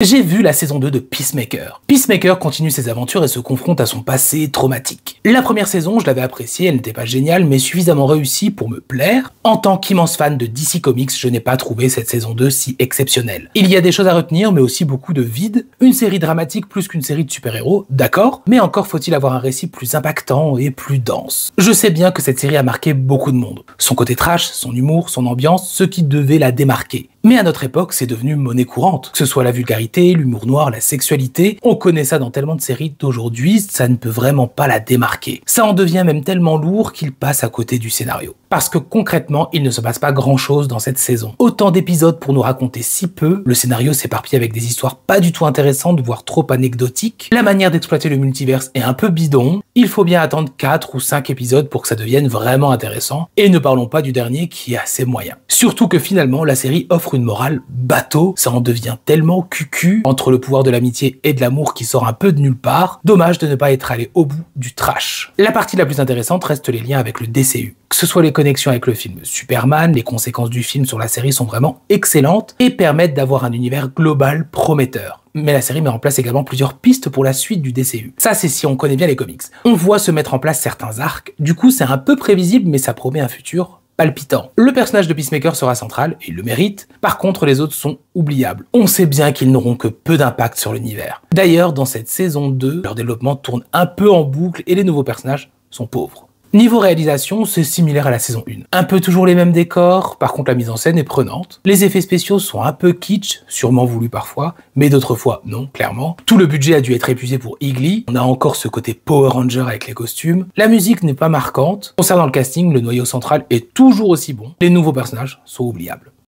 J'ai vu la saison 2 de Peacemaker. Peacemaker continue ses aventures et se confronte à son passé traumatique. La première saison, je l'avais appréciée, elle n'était pas géniale, mais suffisamment réussie pour me plaire. En tant qu'immense fan de DC Comics, je n'ai pas trouvé cette saison 2 si exceptionnelle. Il y a des choses à retenir, mais aussi beaucoup de vide. Une série dramatique plus qu'une série de super-héros, d'accord, mais encore faut-il avoir un récit plus impactant et plus dense. Je sais bien que cette série a marqué beaucoup de monde. Son côté trash, son humour, son ambiance, ce qui devait la démarquer. Mais à notre époque, c'est devenu monnaie courante. Que ce soit la vulgarité, l'humour noir, la sexualité, on connaît ça dans tellement de séries d'aujourd'hui, ça ne peut vraiment pas la démarquer. Ça en devient même tellement lourd qu'il passe à côté du scénario. Parce que concrètement, il ne se passe pas grand chose dans cette saison. Autant d'épisodes pour nous raconter si peu, le scénario s'éparpille avec des histoires pas du tout intéressantes, voire trop anecdotiques. La manière d'exploiter le multiverse est un peu bidon. Il faut bien attendre 4 ou 5 épisodes pour que ça devienne vraiment intéressant. Et ne parlons pas du dernier qui est assez moyen. Surtout que finalement, la série offre une morale bateau, ça en devient tellement cucu entre le pouvoir de l'amitié et de l'amour qui sort un peu de nulle part. Dommage de ne pas être allé au bout du trash. La partie la plus intéressante reste les liens avec le DCU. Que ce soit les connexions avec le film Superman, les conséquences du film sur la série sont vraiment excellentes et permettent d'avoir un univers global prometteur. Mais la série met en place également plusieurs pistes pour la suite du DCU. Ça, c'est si on connaît bien les comics. On voit se mettre en place certains arcs, du coup c'est un peu prévisible mais ça promet un futur palpitant. Le personnage de Peacemaker sera central, et il le mérite, par contre les autres sont oubliables. On sait bien qu'ils n'auront que peu d'impact sur l'univers. D'ailleurs, dans cette saison 2, leur développement tourne un peu en boucle et les nouveaux personnages sont pauvres. Niveau réalisation, c'est similaire à la saison 1. Un peu toujours les mêmes décors, par contre la mise en scène est prenante. Les effets spéciaux sont un peu kitsch, sûrement voulus parfois, mais d'autres fois non, clairement. Tout le budget a dû être épuisé pour Igly, on a encore ce côté Power Ranger avec les costumes. La musique n'est pas marquante. Concernant le casting, le noyau central est toujours aussi bon. Les nouveaux personnages sont oubliables.